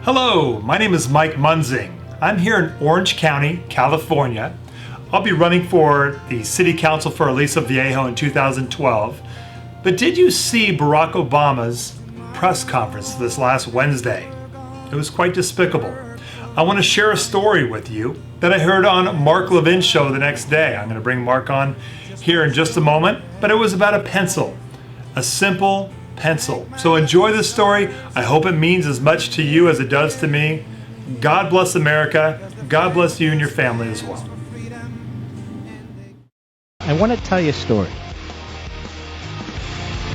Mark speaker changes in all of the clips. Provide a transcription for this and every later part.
Speaker 1: Hello, my name is Mike Munzing. I'm here in Orange County, California. I'll be running for the City Council for Aliso Viejo in 2012. But did you see Barack Obama's press conference this last Wednesday? It was quite despicable. I want to share a story with you that I heard on Mark Levin's show the next day. I'm going to bring Mark on here in just a moment, but it was about a pencil, a simple pencil. So enjoy this story. I hope it means as much to you as it does to me. God bless America. God bless you and your family as well.
Speaker 2: I want to tell you a story.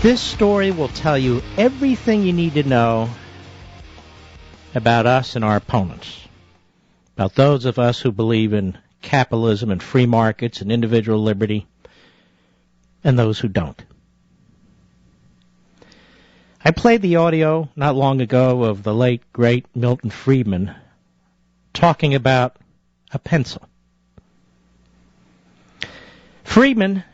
Speaker 2: This story will tell you everything you need to know about us and our opponents, about those of us who believe in capitalism and free markets and individual liberty, and those who don't. I played the audio not long ago of the late, great Milton Friedman talking about a pencil. Friedman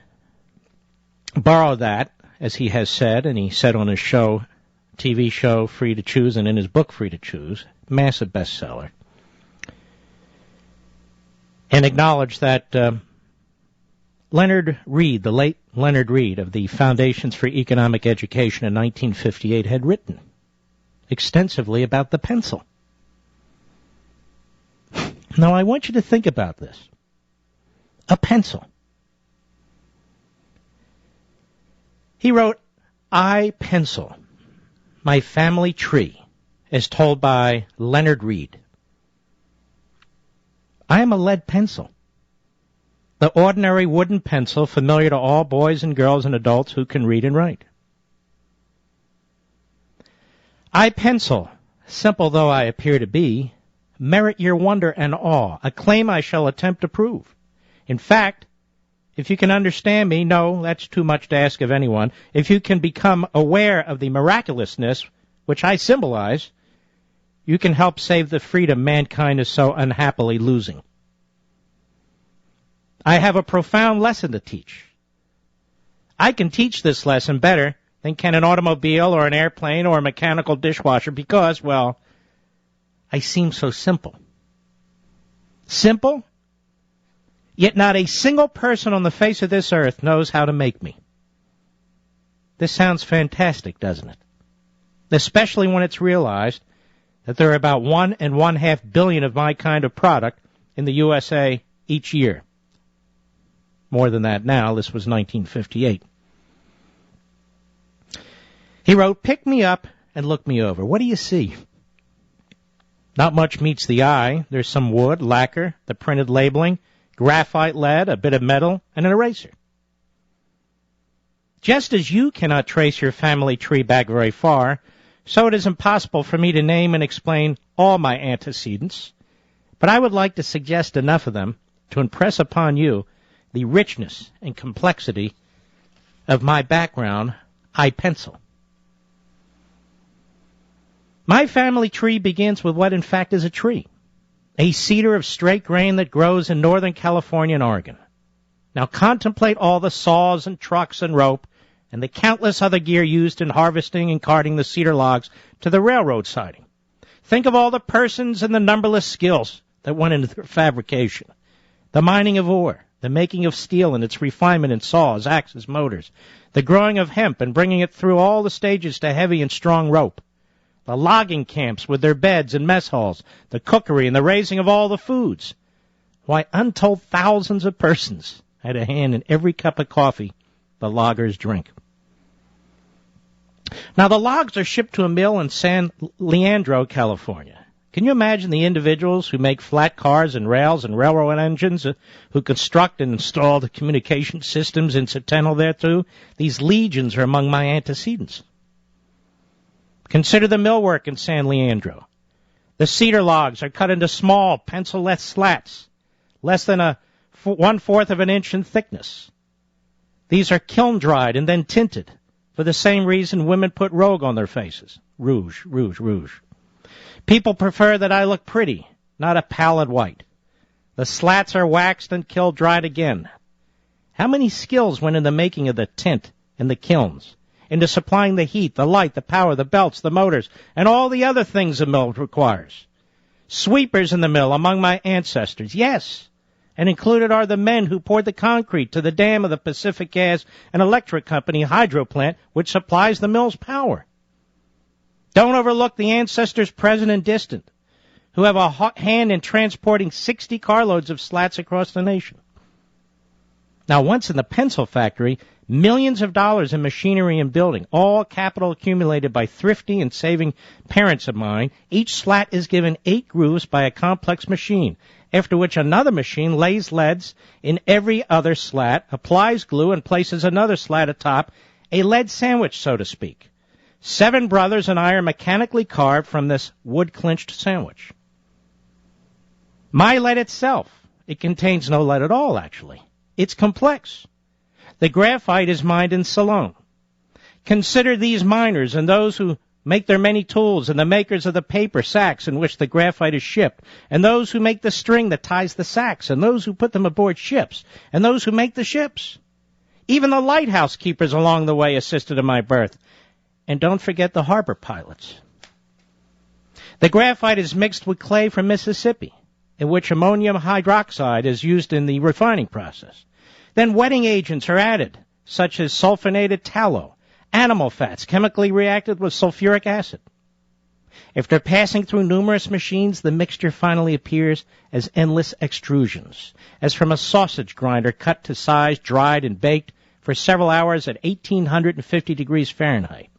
Speaker 2: borrowed that, as he has said, and he said on his show, TV show Free to Choose, and in his book Free to Choose, massive bestseller, and acknowledged that Leonard Read, the late Leonard Read of the Foundations for Economic Education in 1958, had written extensively about the pencil. Now, I want you to think about this. A pencil. He wrote, "I pencil, my family tree, as told by Leonard Read. I am a lead pencil. The ordinary wooden pencil familiar to all boys and girls and adults who can read and write. I pencil, simple though I appear to be, merit your wonder and awe, a claim I shall attempt to prove. In fact, if you can understand me, no, that's too much to ask of anyone, if you can become aware of the miraculousness which I symbolize, you can help save the freedom mankind is so unhappily losing. I have a profound lesson to teach. I can teach this lesson better than can an automobile or an airplane or a mechanical dishwasher because, well, I seem so simple. Simple? Yet not a single person on the face of this earth knows how to make me. This sounds fantastic, doesn't it? Especially when it's realized that there are about 1.5 billion of my kind of product in the USA each year. More than that now. This was 1958. He wrote, "Pick me up and look me over. What do you see? Not much meets the eye. There's some wood, lacquer, the printed labeling, graphite lead, a bit of metal, and an eraser. Just as you cannot trace your family tree back very far, so it is impossible for me to name and explain all my antecedents, but I would like to suggest enough of them to impress upon you the richness and complexity of my background, I pencil. My family tree begins with what in fact is a tree, a cedar of straight grain that grows in Northern California and Oregon. Now contemplate all the saws and trucks and rope and the countless other gear used in harvesting and carting the cedar logs to the railroad siding. Think of all the persons and the numberless skills that went into their fabrication, the mining of ore, the making of steel and its refinement in saws, axes, motors, the growing of hemp and bringing it through all the stages to heavy and strong rope, the logging camps with their beds and mess halls, the cookery and the raising of all the foods. Why, untold thousands of persons had a hand in every cup of coffee the loggers drink. Now, the logs are shipped to a mill in San Leandro, California. Can you imagine the individuals who make flat cars and rails and railroad engines, who construct and install the communication systems incidental thereto? These legions are among my antecedents. Consider the millwork in San Leandro. The cedar logs are cut into small, pencil-less slats, less than 1/4 of an inch in thickness. These are kiln-dried and then tinted, for the same reason women put rouge on their faces. Rouge, rouge, rouge. People prefer that I look pretty, not a pallid white. The slats are waxed and kiln-dried again. How many skills went in the making of the tint in the kilns? into supplying the heat, the light, the power, the belts, the motors, and all the other things a mill requires. Sweepers in the mill among my ancestors, yes, and included are the men who poured the concrete to the dam of the Pacific Gas and Electric Company hydro plant, which supplies the mill's power. Don't overlook the ancestors present and distant, who have a hand in transporting 60 carloads of slats across the nation. Now, once in the pencil factory, millions of dollars in machinery and building, all capital accumulated by thrifty and saving parents of mine, each slat is given 8 grooves by a complex machine, after which another machine lays leads in every other slat, applies glue, and places another slat atop, a lead sandwich, so to speak. 7 brothers and I are mechanically carved from this wood-clinched sandwich. My lead itself, it contains no lead at all, actually. It's complex. The graphite is mined in Ceylon. Consider these miners and those who make their many tools, and the makers of the paper sacks in which the graphite is shipped, and those who make the string that ties the sacks, and those who put them aboard ships, and those who make the ships. Even the lighthouse keepers along the way assisted in my birth. And don't forget the harbor pilots. The graphite is mixed with clay from Mississippi, in which ammonium hydroxide is used in the refining process. Then wetting agents are added, such as sulfonated tallow, animal fats chemically reacted with sulfuric acid. After passing through numerous machines, the mixture finally appears as endless extrusions, as from a sausage grinder cut to size, dried and baked for several hours at 1850 degrees Fahrenheit.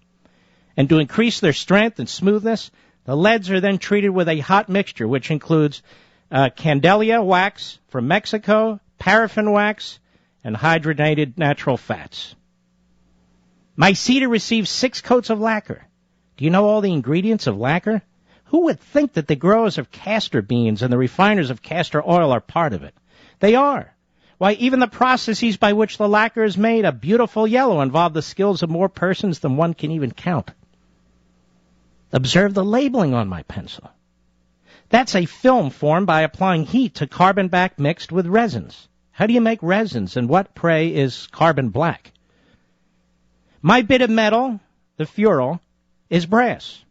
Speaker 2: And to increase their strength and smoothness, the leads are then treated with a hot mixture, which includes candelia wax from Mexico, paraffin wax, and hydrogenated natural fats. My cedar receives 6 coats of lacquer. Do you know all the ingredients of lacquer? Who would think that the growers of castor beans and the refiners of castor oil are part of it? They are. Why, even the processes by which the lacquer is made a beautiful yellow involve the skills of more persons than one can even count. Observe the labeling on my pencil. That's a film formed by applying heat to carbon black mixed with resins. How do you make resins, and what, pray, is carbon black? My bit of metal, the ferrule, is brass.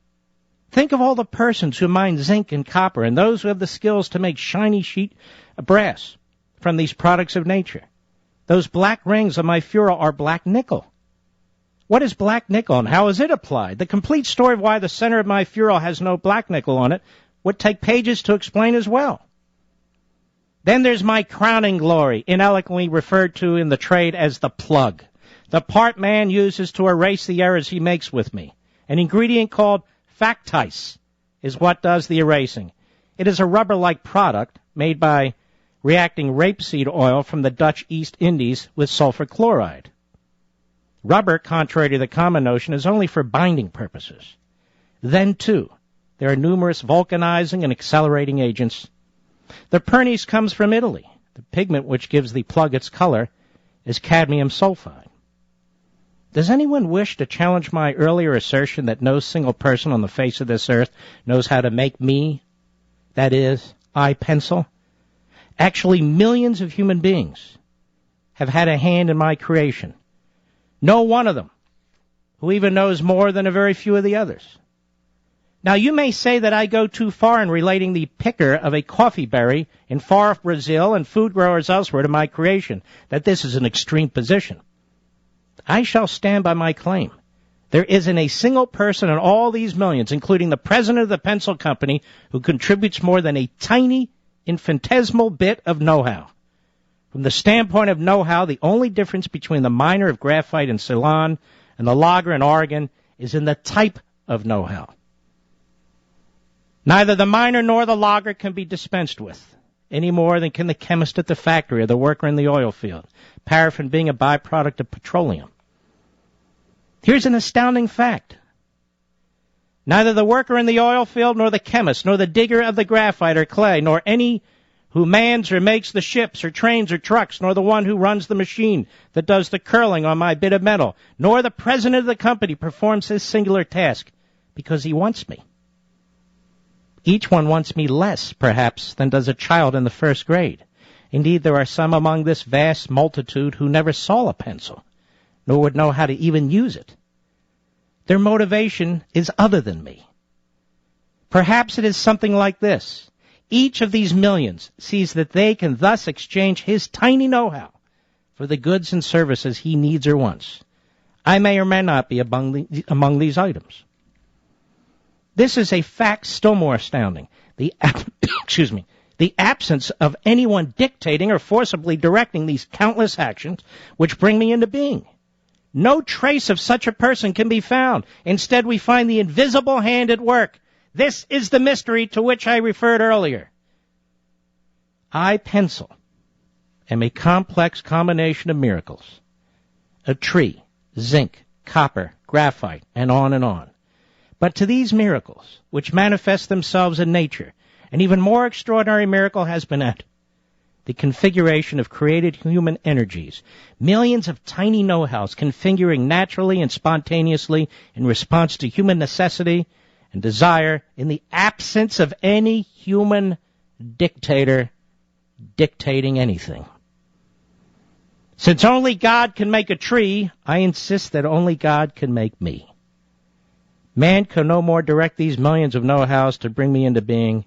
Speaker 2: Think of all the persons who mine zinc and copper, and those who have the skills to make shiny sheet brass from these products of nature. Those black rings on my ferrule are black nickel. What is black nickel, and how is it applied? The complete story of why the center of my ferrule has no black nickel on it would take pages to explain as well. Then there's my crowning glory, inelegantly referred to in the trade as the plug. The part man uses to erase the errors he makes with me. An ingredient called factice is what does the erasing. It is a rubber-like product made by reacting rapeseed oil from the Dutch East Indies with sulfur chloride. Rubber, contrary to the common notion, is only for binding purposes. Then, too, there are numerous vulcanizing and accelerating agents. The pernice comes from Italy. The pigment which gives the plug its color is cadmium sulfide. Does anyone wish to challenge my earlier assertion that no single person on the face of this earth knows how to make me, that is, I pencil? Actually, millions of human beings have had a hand in my creation. No one of them who even knows more than a very few of the others. Now, you may say that I go too far in relating the picker of a coffee berry in far-off Brazil and food growers elsewhere to my creation, that this is an extreme position. I shall stand by my claim. There isn't a single person in all these millions, including the president of the pencil company, who contributes more than a tiny, infinitesimal bit of know-how. From the standpoint of know-how, the only difference between the miner of graphite in Ceylon and the logger in Oregon is in the type of know-how. Neither the miner nor the logger can be dispensed with, any more than can the chemist at the factory or the worker in the oil field, paraffin being a byproduct of petroleum. Here's an astounding fact. Neither the worker in the oil field, nor the chemist, nor the digger of the graphite or clay, nor any who mans or makes the ships or trains or trucks, nor the one who runs the machine that does the curling on my bit of metal, nor the president of the company performs this singular task because he wants me. Each one wants me less, perhaps, than does a child in the first grade. Indeed, there are some among this vast multitude who never saw a pencil, nor would know how to even use it. Their motivation is other than me. Perhaps it is something like this. Each of these millions sees that they can thus exchange his tiny know-how for the goods and services he needs or wants. I may or may not be among these items. This is a fact still more astounding. The absence of anyone dictating or forcibly directing these countless actions which bring me into being. No trace of such a person can be found. Instead, we find the invisible hand at work. This is the mystery to which I referred earlier. I, pencil, am a complex combination of miracles. A tree, zinc, copper, graphite, and on and on. But to these miracles, which manifest themselves in nature, an even more extraordinary miracle has been added. The configuration of created human energies, millions of tiny know-hows configuring naturally and spontaneously in response to human necessity and desire in the absence of any human dictator dictating anything. Since only God can make a tree, I insist that only God can make me. Man can no more direct these millions of know-hows to bring me into being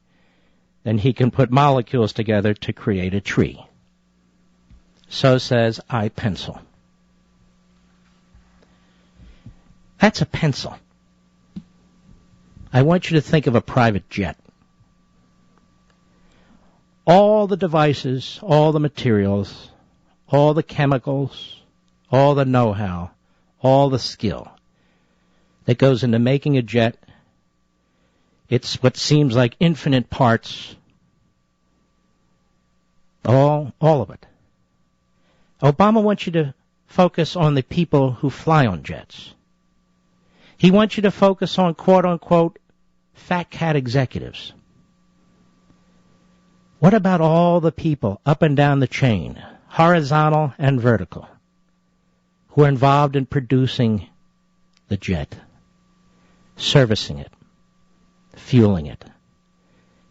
Speaker 2: than he can put molecules together to create a tree. So says I, pencil. That's a pencil. I want you to think of a private jet. All the devices, all the materials, all the chemicals, all the know-how, all the skill that goes into making a jet. It's what seems like infinite parts. All of it. Obama wants you to focus on the people who fly on jets. He wants you to focus on quote-unquote fat cat executives. What about all the people up and down the chain, horizontal and vertical, who are involved in producing the jet, servicing it, fueling it,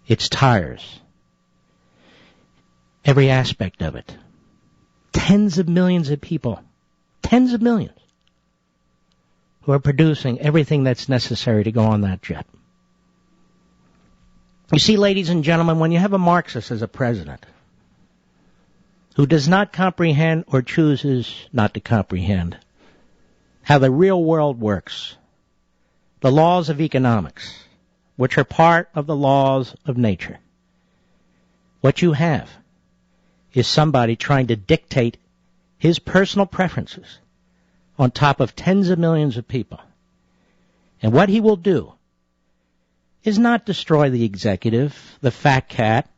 Speaker 2: its tires, every aspect of it? Tens of millions of people, tens of millions, who are producing everything that's necessary to go on that jet. You see, ladies and gentlemen, when you have a Marxist as a president who does not comprehend or chooses not to comprehend how the real world works, the laws of economics, which are part of the laws of nature, what you have is somebody trying to dictate his personal preferences on top of tens of millions of people. And what he will do is not destroy the executive, the fat cat.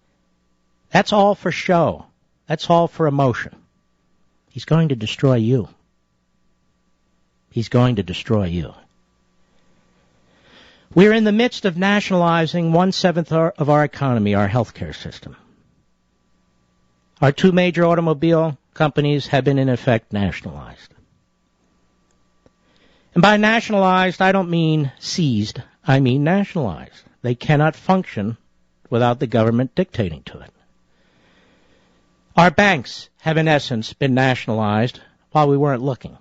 Speaker 2: That's all for show. That's all for emotion. He's going to destroy you. He's going to destroy you. We're in the midst of nationalizing 1/7 of our economy, our healthcare system. Our two major automobile companies have been in effect nationalized. And by nationalized, I don't mean seized. I mean nationalized. They cannot function without the government dictating to it. Our banks have, in essence, been nationalized while we weren't looking.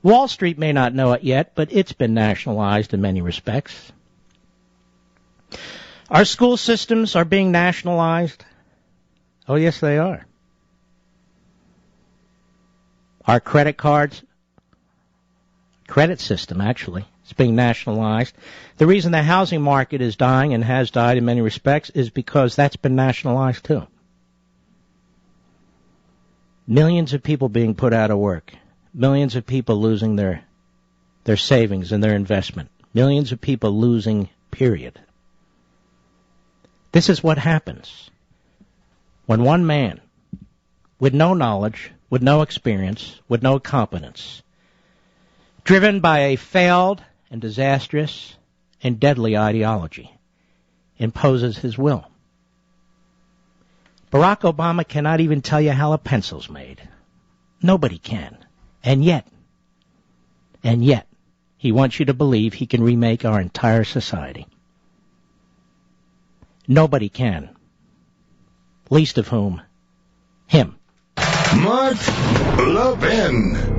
Speaker 2: Wall Street may not know it yet, but it's been nationalized in many respects. Our school systems are being nationalized. Oh, yes, they are. Our credit system, actually, is being nationalized. The reason the housing market is dying and has died in many respects is because that's been nationalized, too. Millions of people being put out of work. Millions of people losing their savings and their investment. Millions of people losing, period. This is what happens when one man, with no knowledge, with no experience, with no competence, driven by a failed and disastrous and deadly ideology, imposes his will. Barack Obama cannot even tell you how a pencil's made. Nobody can. And yet, he wants you to believe he can remake our entire society. Nobody can. Least of whom, him.
Speaker 3: Mark Levin.